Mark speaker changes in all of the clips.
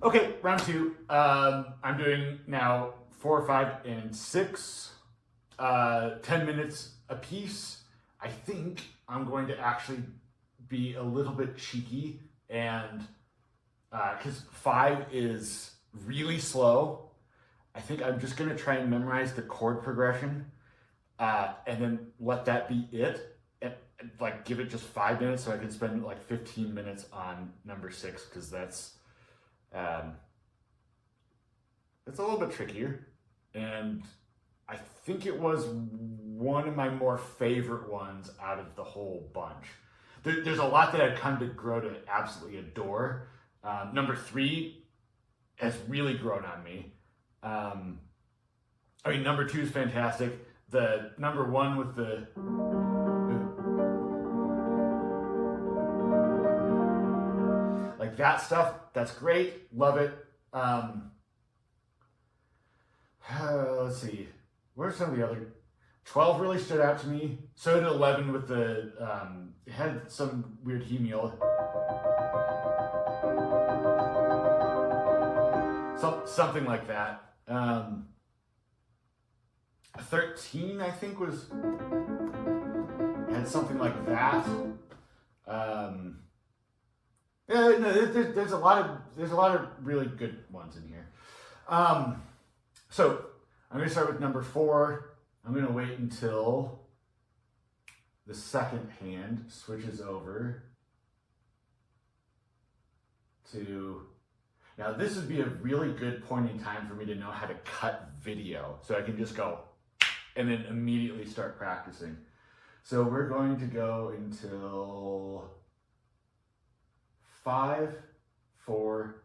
Speaker 1: Okay, round two. I'm doing now 4, 5, and 6. 10 minutes a piece. I think I'm going to actually be a little bit cheeky and because 5 is really slow. I think I'm just going to try and memorize the chord progression and then let that be it. And like give it just 5 minutes so I can spend like 15 minutes on number 6 because that's it's a little bit trickier, and I think it was one of my more favorite ones out of the whole bunch. There's a lot that I've come to grow to absolutely adore. Number 3 has really grown on me. I mean, number 2 is fantastic. The number 1 with the like that stuff, that's great. Love it. Let's see. What are some of the other? 12 really stood out to me. So did 11 with the, it had some weird hemial. Something like that. 13, I think, had something like that. Yeah, no, there's a lot of really good ones in here. So I'm going to start with number 4. I'm going to wait until the second hand switches over to. Now this would be a really good point in time for me to know how to cut video, so I can just go and then immediately start practicing. So we're going to go until 5, 4,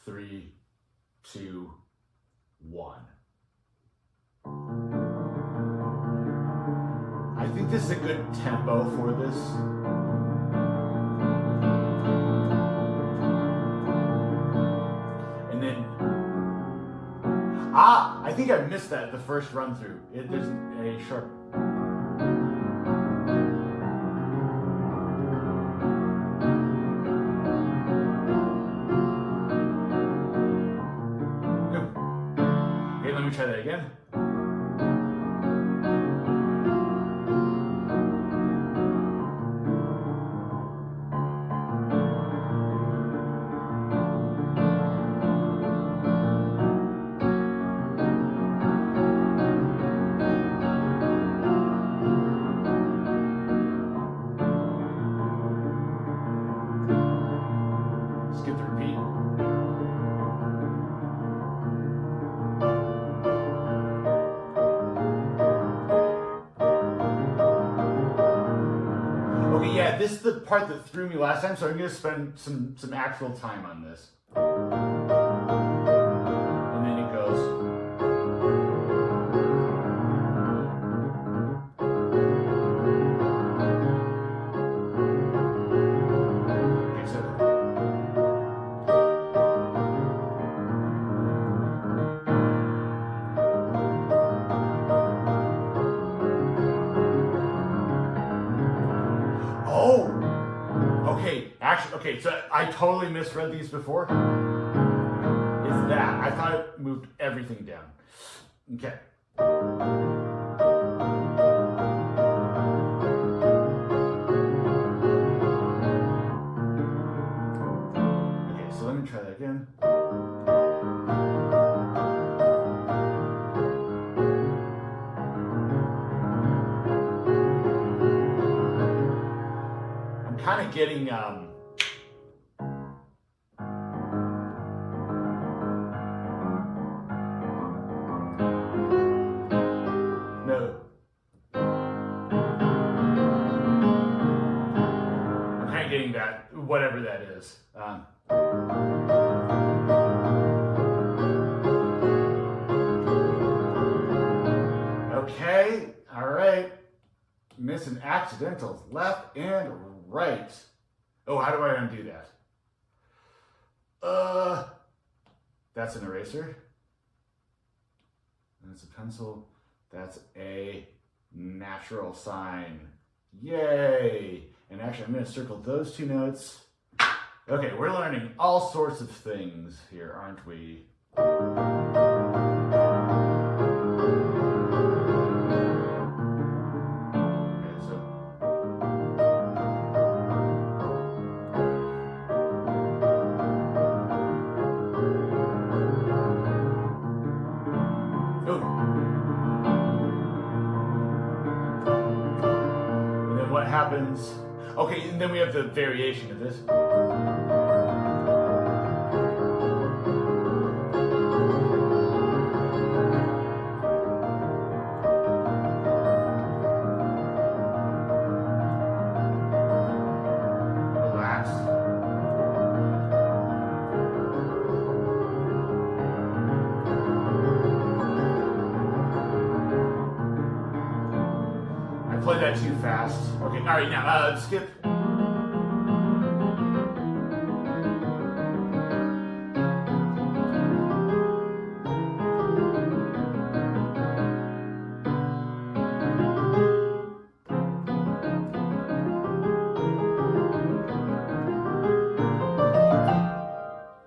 Speaker 1: 3, 2, 1. I think this is a good tempo for this. And then, I think I missed that the first run through. There's a sharp. Okay, let me try that again. Skip the repeat. Okay, yeah, this is the part that threw me last time, so I'm going to spend some actual time on this. And then it goes. Okay, so. Oh! Okay, actually, okay, so I totally misread these before. Is that, I thought it moved everything down. Okay. Okay, so let me try that again. I'm kind of getting, no. I'm kind of getting that, whatever that is. Okay, all right. Missing accidentals left and right. Oh, how do I undo that? That's an eraser. That's a pencil. That's a natural sign. Yay! And actually, I'm going to circle those 2 notes. Okay, we're learning all sorts of things here, aren't we? What happens? Okay, and then we have the variation of this. Relax. I played that too fast. Okay, all right, now skip.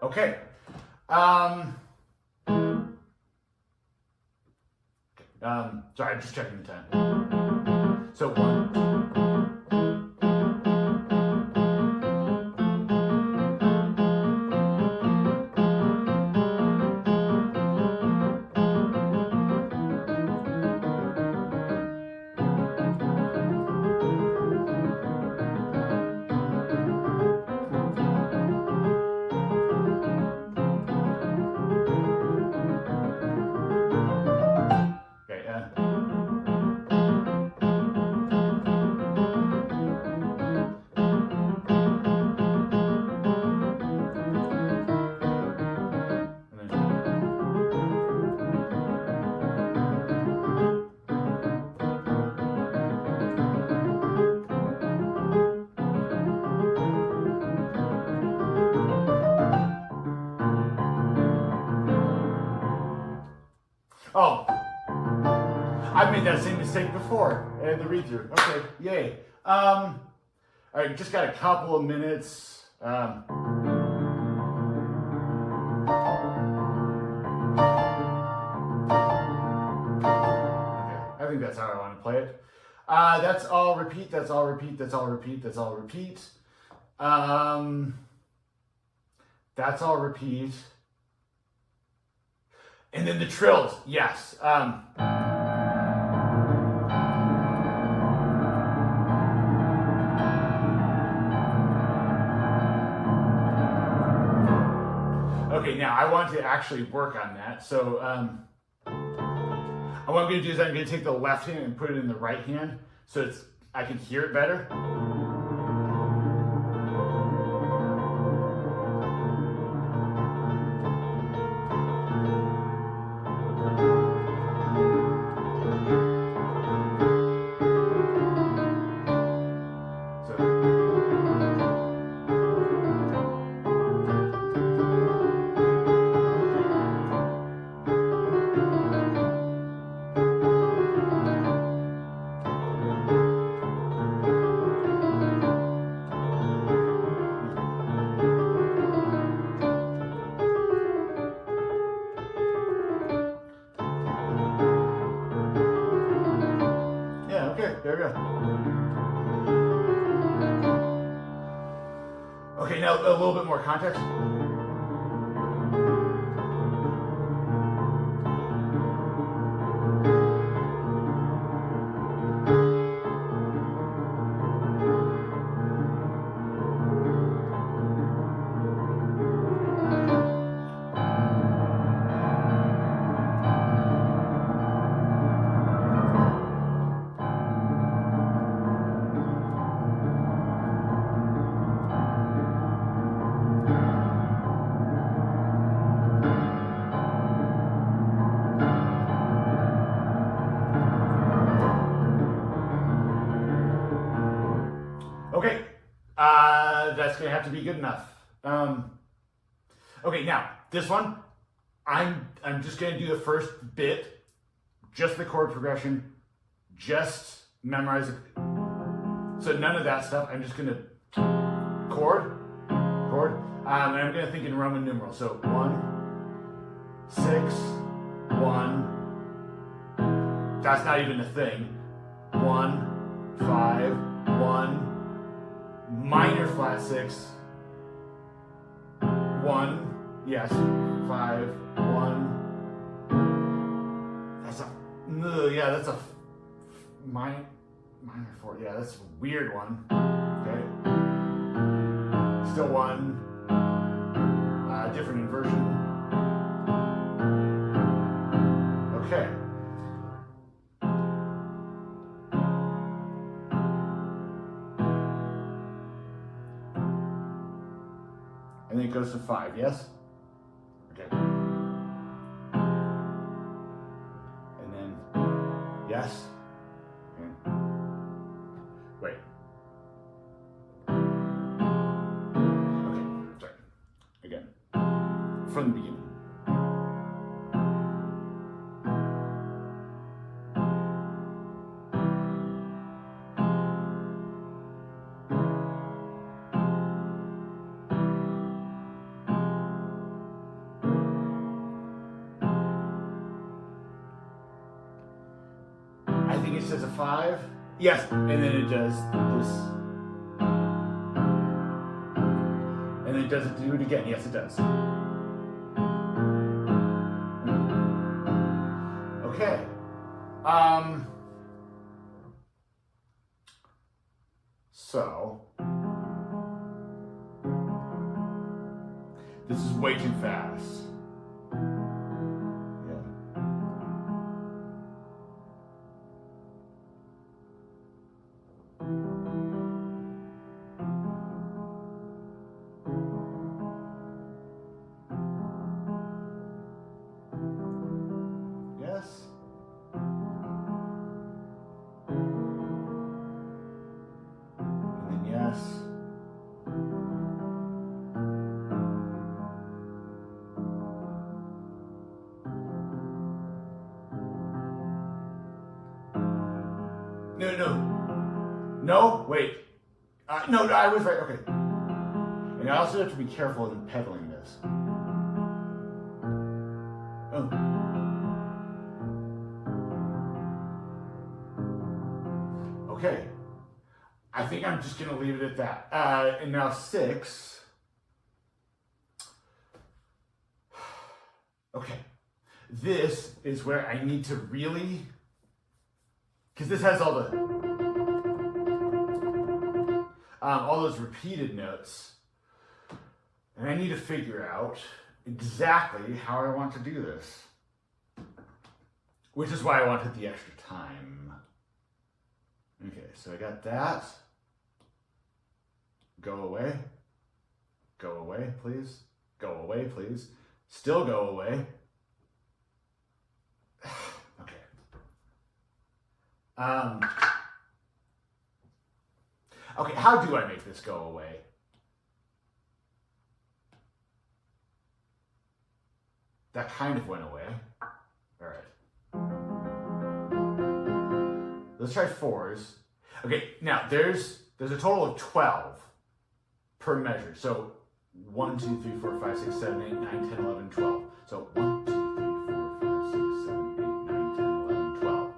Speaker 1: Okay. Sorry, I'm just checking the time. So 1. Oh, I've made that same mistake before in the read-through. Okay, yay. All right, just got a couple of minutes. Okay, I think that's how I want to play it. That's all repeat, that's all repeat, that's all repeat, that's all repeat. That's all repeat. And then the trills, yes. Okay, now I want to actually work on that. So what I'm going to do is I'm going to take the left hand and put it in the right hand so I can hear it better. There we go. Okay, now a little bit more context. Okay, that's gonna have to be good enough. Okay, now this one, I'm just gonna do the first bit, just the chord progression, just memorize it. So none of that stuff. I'm just gonna chord, chord. And I'm going to think in Roman numerals. So 1, 6, 1. That's not even a thing. 1, 5, 1. Minor flat 6. 1. Yes. 5, 1. That's a. Yeah, that's a minor 4. Yeah, that's a weird one. Okay. Still 1. Different inversion. Okay. And then it goes to 5, yes? Okay. And then, yes? Okay. Wait. Okay, sorry. Again. From the beginning. I think it says a 5. Yes, and then it does this. And then does it do it again? Yes, it does. Okay. So this is way too fast. Yes. And then yes. No, wait. No, I was right. Okay. And I also have to be careful in pedaling this. Oh. Okay. I think I'm just going to leave it at that. And now 6. Okay. This is where I need to really, because this has all those repeated notes, and I need to figure out exactly how I want to do this, which is why I wanted the extra time. Okay, so I got that. Go away. Go away, please. Go away, please. Still go away. Okay. Okay, how do I make this go away? That kind of went away. All right. Let's try 4s. Okay, now there's a total of 12 per measure. So 1, 2, 3, 4, 5, 6, 7, 8, 9, 10, 11, 12. So 1, 2, 3, 4, 5, 6, 7, 8, 9, 10, 11, 12.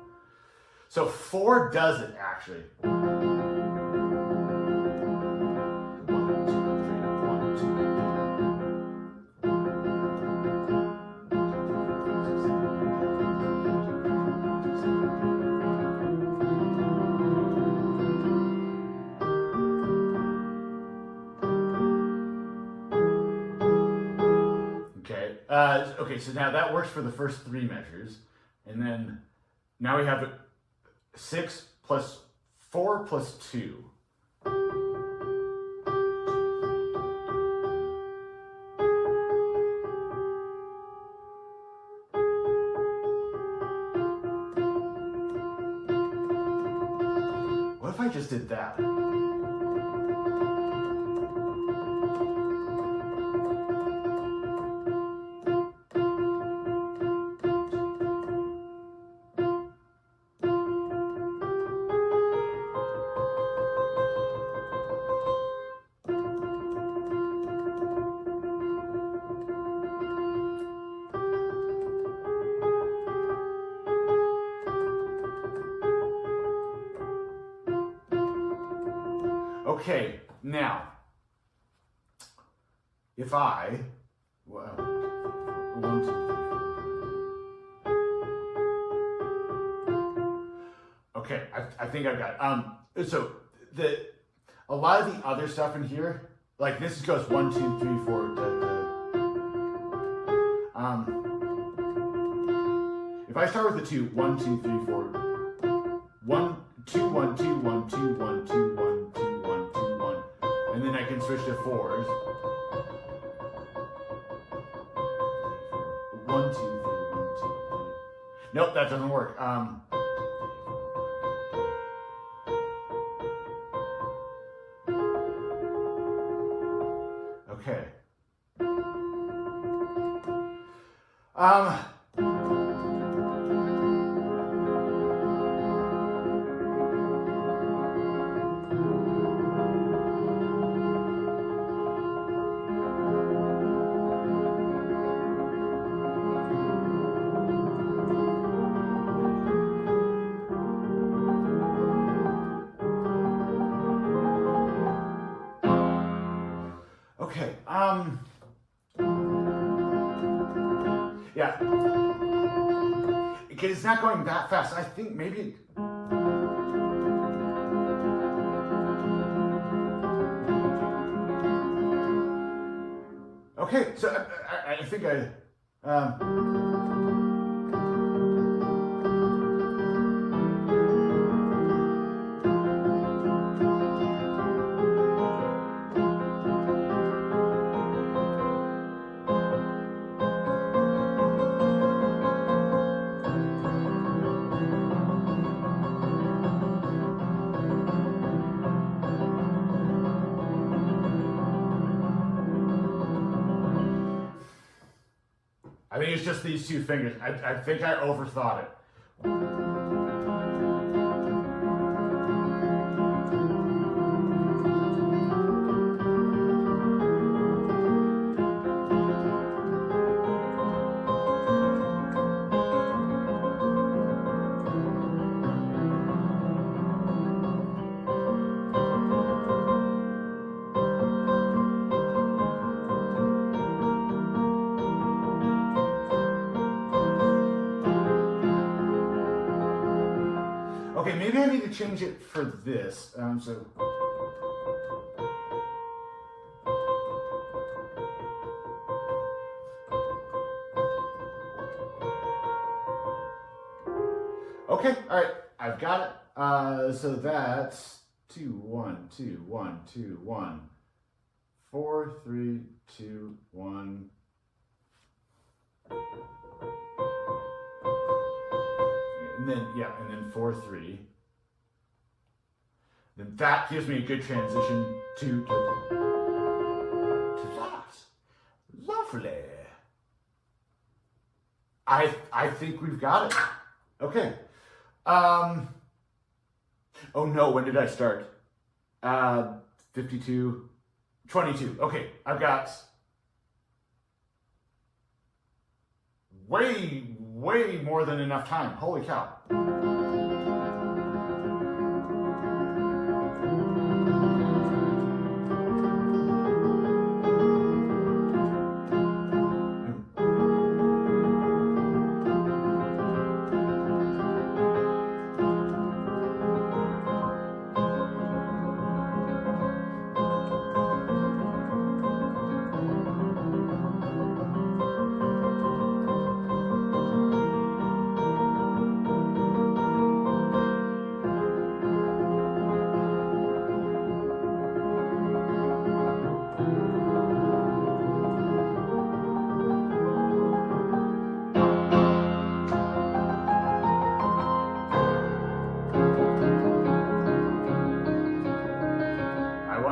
Speaker 1: So 4 does it actually. 1, 2, 3, 1, 2, 3. Okay, so now that works for the first 3 measures. And then now we have 6 plus 4 plus 2. What if I just did that? Okay, now, if I, well, 1, 2, 3, 4. Okay, I think I've got it. So a lot of the other stuff in here, like this goes 1, 2, 3, 4. If I start with the 2, 1, 2, 3, 4. 1, 2, 1, 2, 1, 2, 1, 2, 1, 2, 1, 2, 1, and then I can switch to 4s. 1, 2, 3, 1, 2, 3. Nope, that doesn't work. Okay. Okay, yeah, because it's not going that fast. I think maybe, okay, so I think it's just these 2 fingers. I think I overthought it. Okay, maybe I need to change it for this. Okay, all right, I've got it. So that's 2, 1, 2, 1, 2, 1, 4, 3, 2, 1. And then 4, 3. Then that gives me a good transition to that. Lovely. I think we've got it. Okay. Oh no, when did I start? 52, 22. Okay, I've got way more than enough time. Holy cow.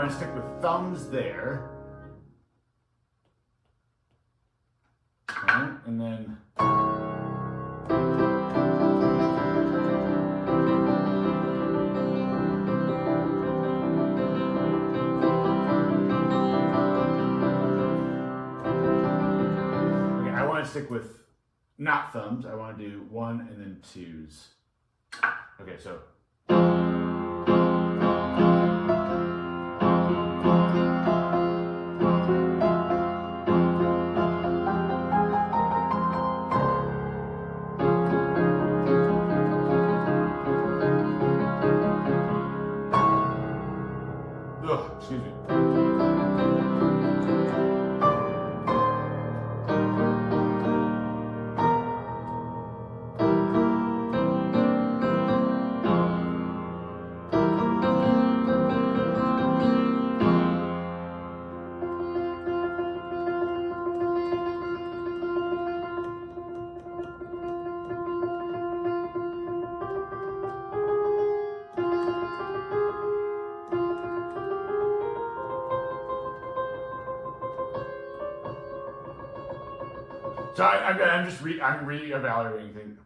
Speaker 1: Stick with thumbs there. Okay, and then okay, I want to stick with not thumbs. I want to do 1 and then 2s. Okay, so So I'm just reevaluating things.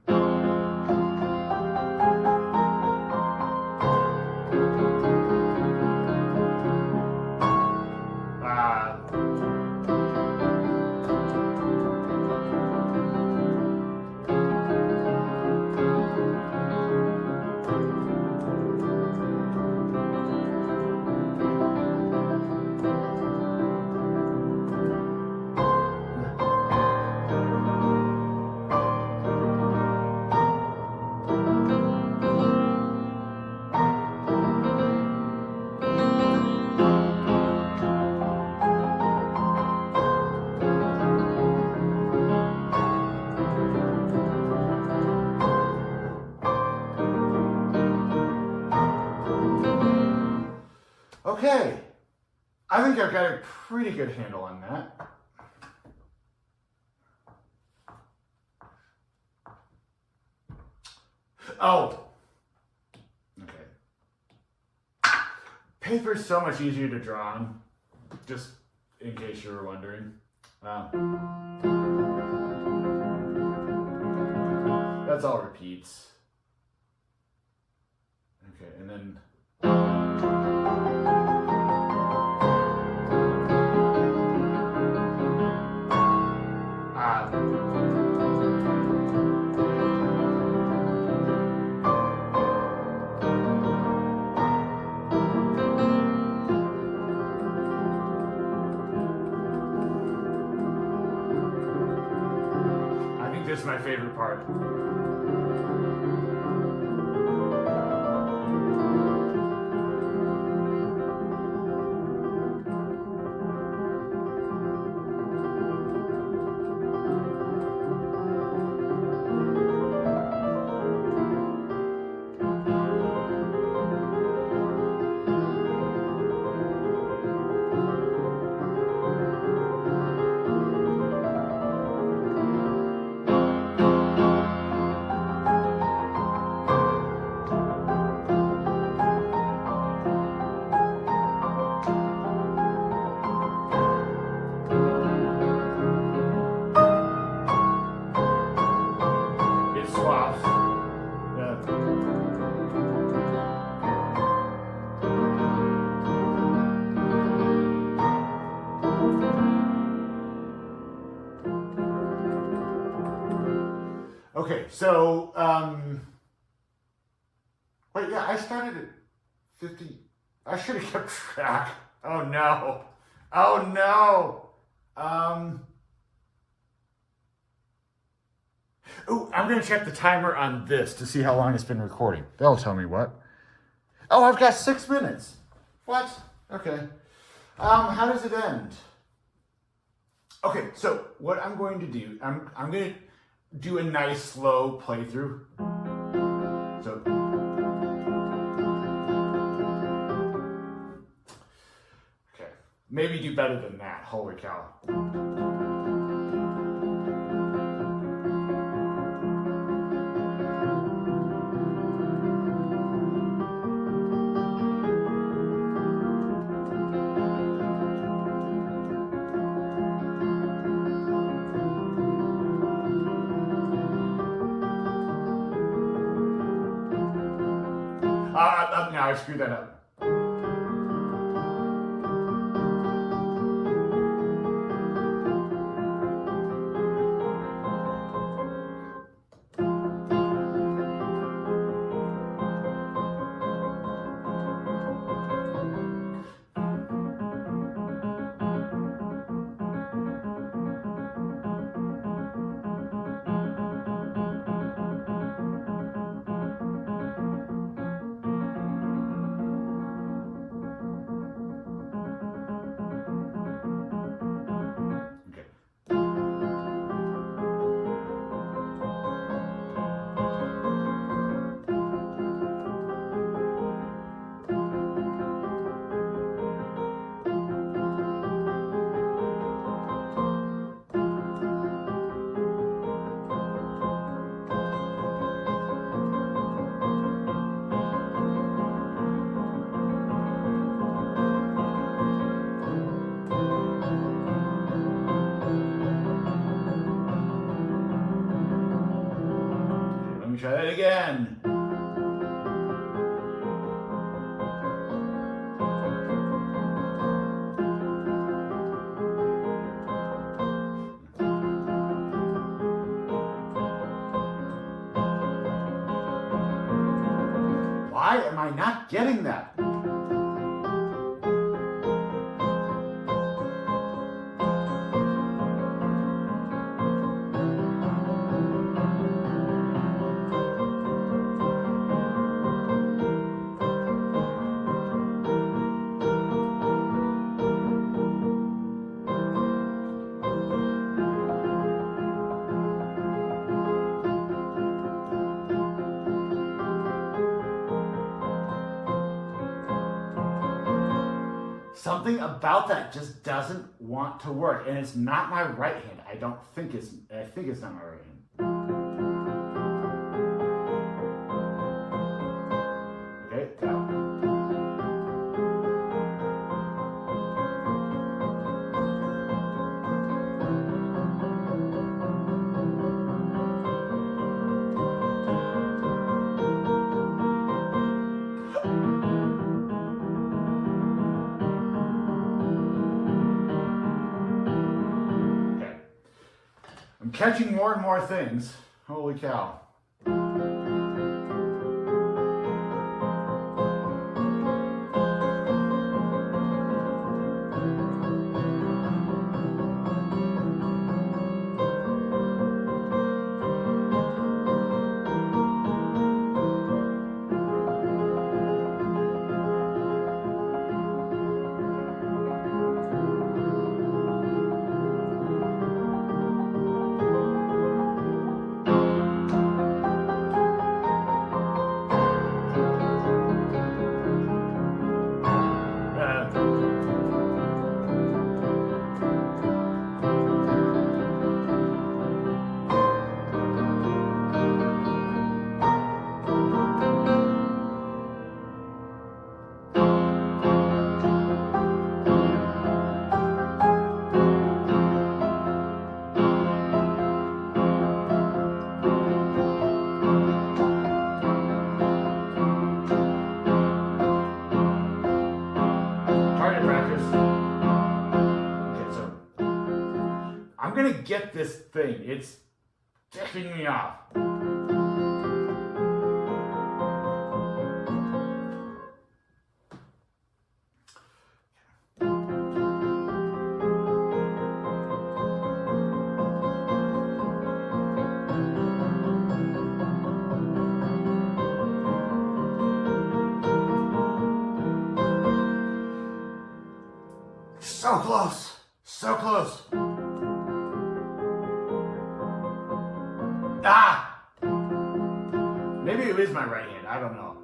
Speaker 1: Okay, I think I've got a pretty good handle on that. Oh, okay. Paper's so much easier to draw on, just in case you were wondering. That's all repeats. Okay, and then... this is my favorite part. Okay, so, wait, yeah, I started at 50. I should have kept track. Oh, no. Oh, no. Oh, I'm going to check the timer on this to see how long it's been recording. That'll tell me what. Oh, I've got 6 minutes. What? Okay. How does it end? Okay, so what I'm going to do, I'm going to do a nice slow playthrough. So, okay, maybe do better than that. Holy cow. Now I screwed that up. try that again. Why am I not getting that? Something about that just doesn't want to work, and it's not my right hand. I think it's not my right hand. Okay, down. I'm catching more and more things. Holy cow. I'm gonna get this thing. It's ticking me off. So close. So close. Ah! Maybe it is my right hand. I don't know.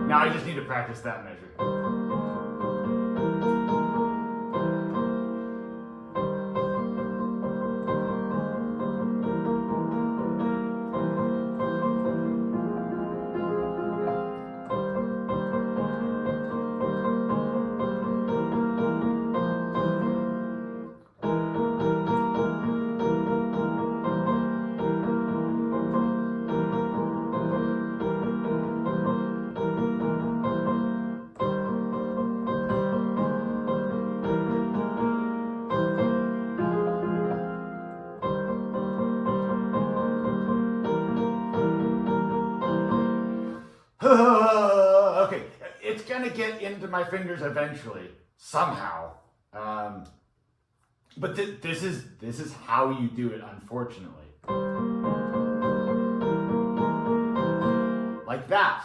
Speaker 1: Now I just need to practice that measure. Okay, it's gonna get into my fingers eventually, somehow. But this is how you do it, unfortunately. Like that.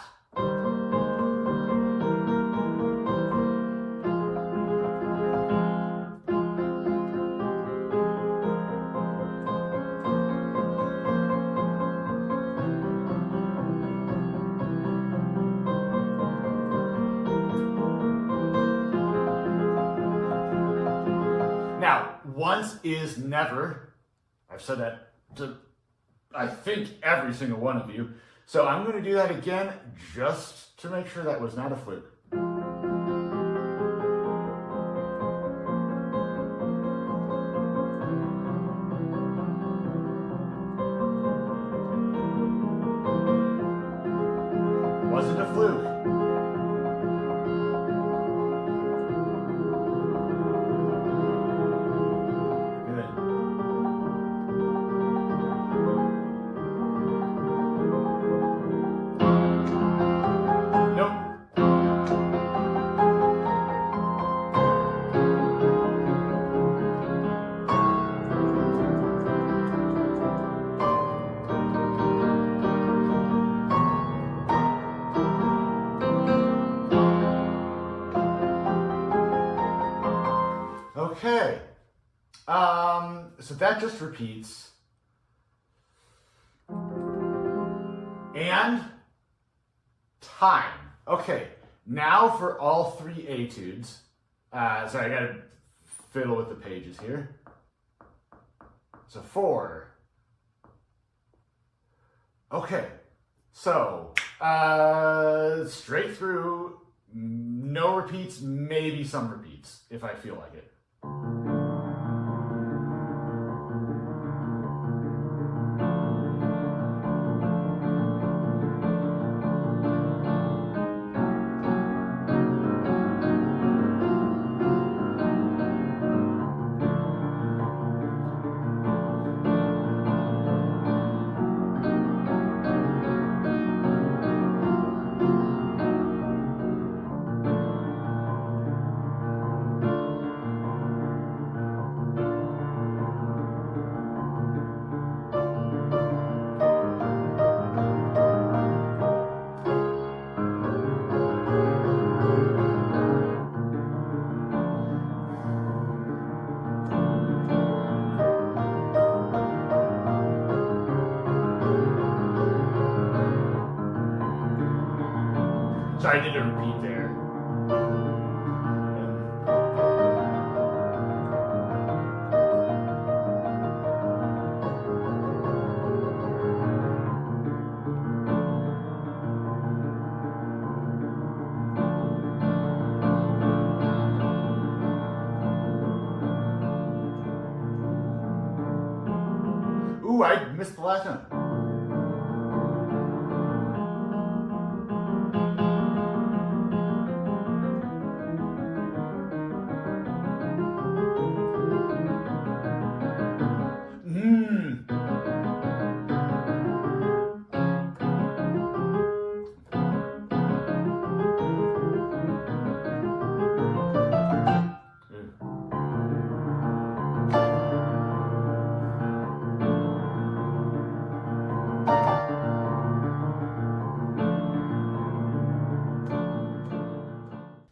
Speaker 1: Now, once is never. I've said that to, I think, every single one of you. So I'm going to do that again just to make sure that was not a fluke. Wasn't a fluke. Okay, so that just repeats. And time. Okay, now for all three etudes. Sorry, I gotta fiddle with the pages here. So 4. Okay, so straight through, no repeats, maybe some repeats if I feel like it. Sorry, I did a repeat there. Ooh, I missed the last one.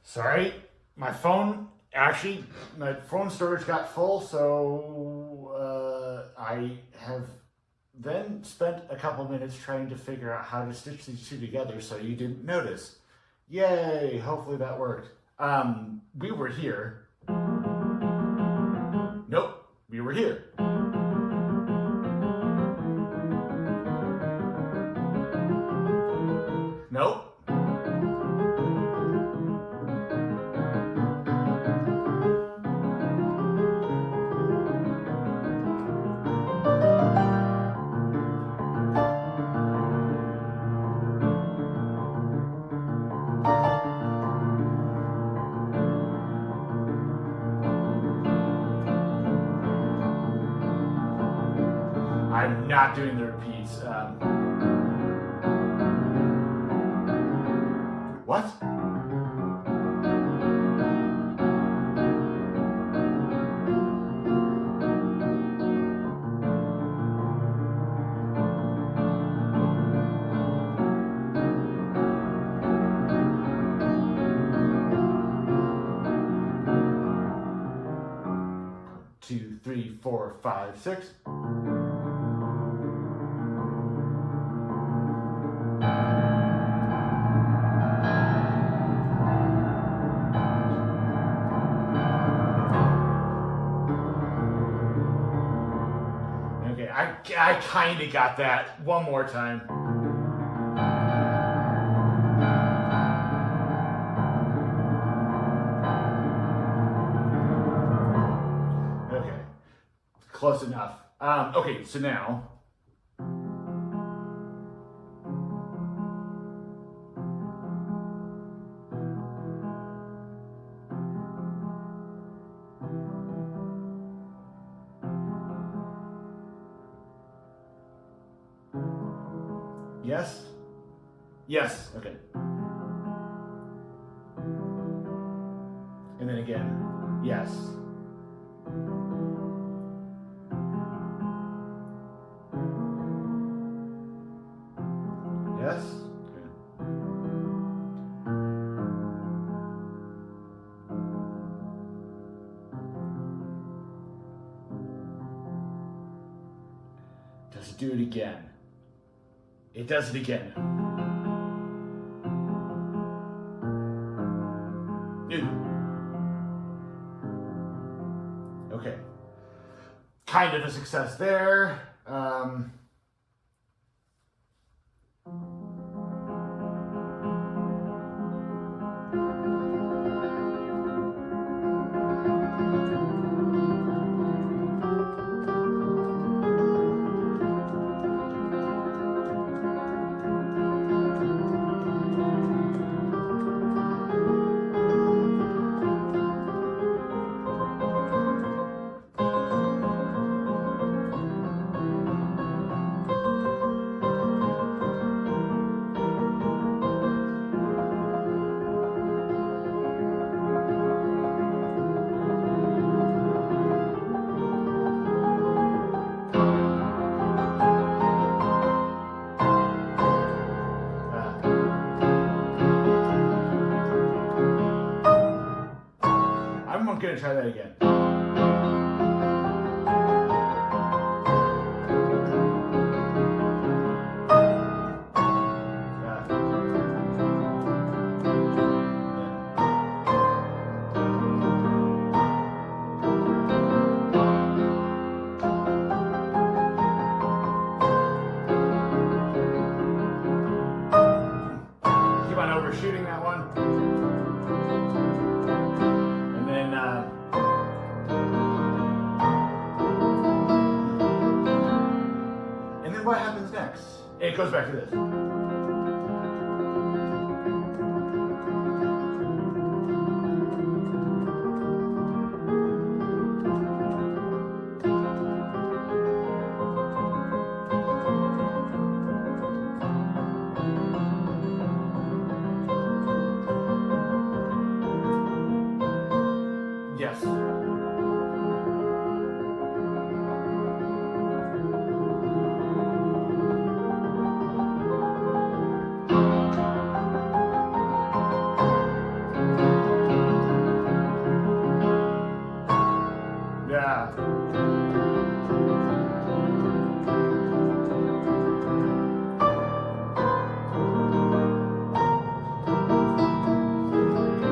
Speaker 1: Sorry, my phone storage got full, so I have then spent a couple minutes trying to figure out how to stitch these two together so you didn't notice. Yay, hopefully that worked. We were here. Nope, we were here. Nope. I'm not doing the repeats. What? Two, 3, 4, 5, 6. I kind of got that one more time. Close enough. Okay, so now. Yes? Yes, okay. And then again, yes. Yes? Okay. Does it do it again? It does it again. Okay. Kind of a success there. I'm going to try that again. Keep on overshooting that one. And then what happens next? It goes back to this. Yes. Yeah.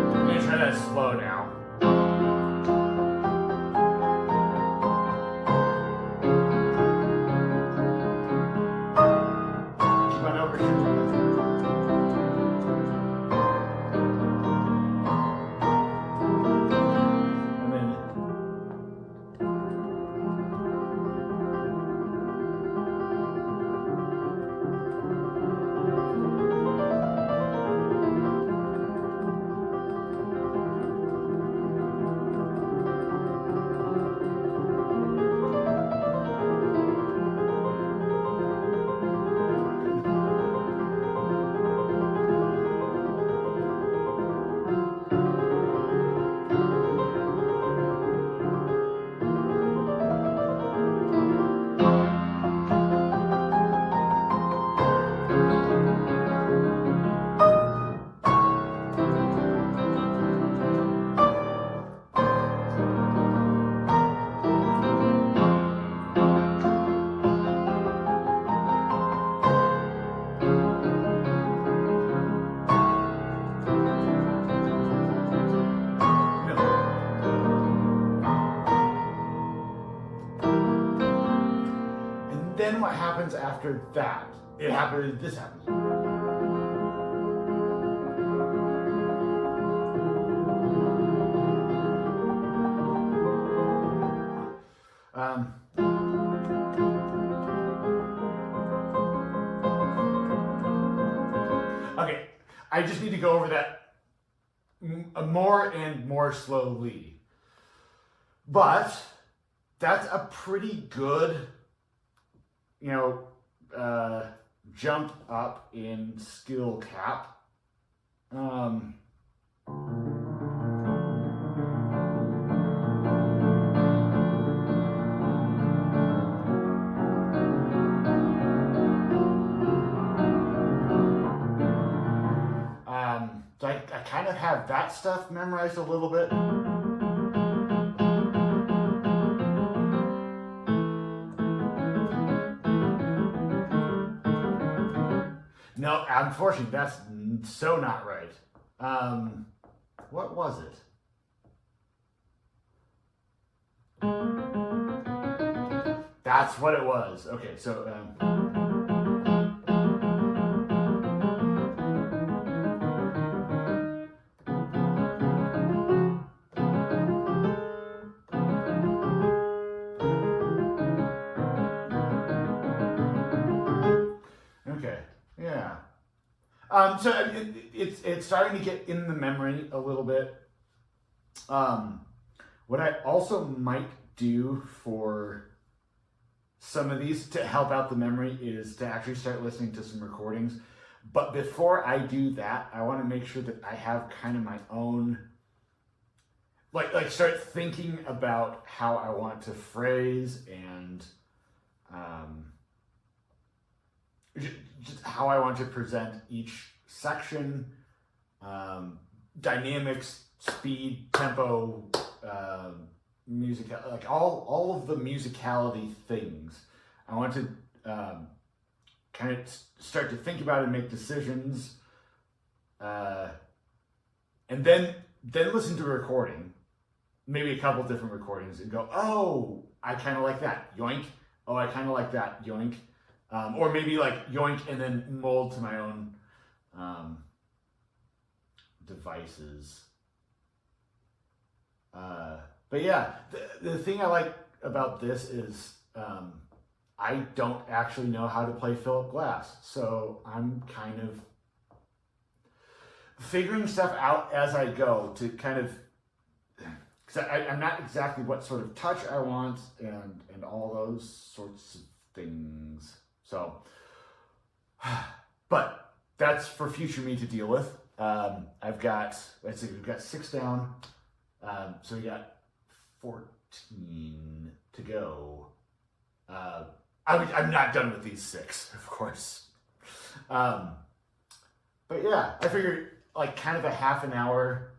Speaker 1: I'm gonna try that slow now. Keep on overshooting. And then then what happens after that? This happens. I just need to go over that more and more slowly. But that's a pretty good, jump up in skill cap. So I kind of have that stuff memorized a little bit. No, unfortunately, that's so not right. What was it? That's what it was. Okay, so okay, yeah. So it's starting to get in the memory a little bit. What I also might do for some of these to help out the memory is to actually start listening to some recordings. But before I do that, I want to make sure that I have kind of my own, like start thinking about how I want to phrase and just how I want to present each section, dynamics, speed, tempo, music, like all of the musicality things. I want to kind of start to think about and make decisions, and then listen to a recording, maybe a couple different recordings, and go, oh, I kind of like that, yoink. Oh, I kind of like that, yoink. Or maybe like yoink and then mold to my own devices. But yeah, the thing I like about this is I don't actually know how to play Philip Glass. So I'm kind of figuring stuff out as I go to kind of, because I'm not exactly what sort of touch I want and all those sorts of things. So, but that's for future me to deal with. I've got, let's see, we've got 6 down. So we got 14 to go. I'm not done with these 6, of course. But yeah, I figured like kind of a half an hour,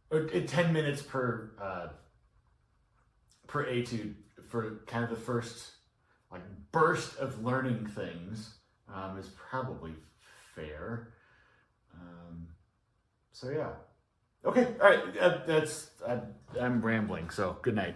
Speaker 1: or 10 minutes per etude for kind of the first like burst of learning things is probably fair. So yeah. Okay, all right. I'm rambling. So good night.